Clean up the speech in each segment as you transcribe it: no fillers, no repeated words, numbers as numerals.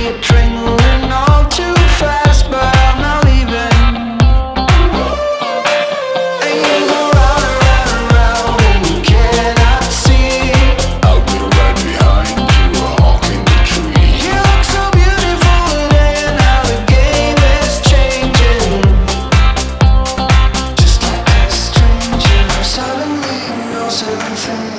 adrenaline all too fast, but I'm not leaving. And you go round and round and round, and you cannot see. I will right behind you, hawking the tree. You look so beautiful today, and how the game is changing. Just like a stranger, suddenly you know everything.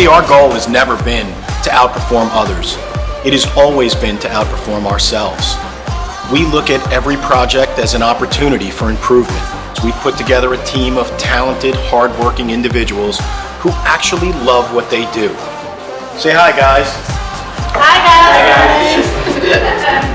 See, our goal has never been to outperform others. It has always been to outperform ourselves. We look at every project as an opportunity for improvement. So we've put together a team of talented, hardworking individuals who actually love what they do. Say hi, guys. Hi, guys.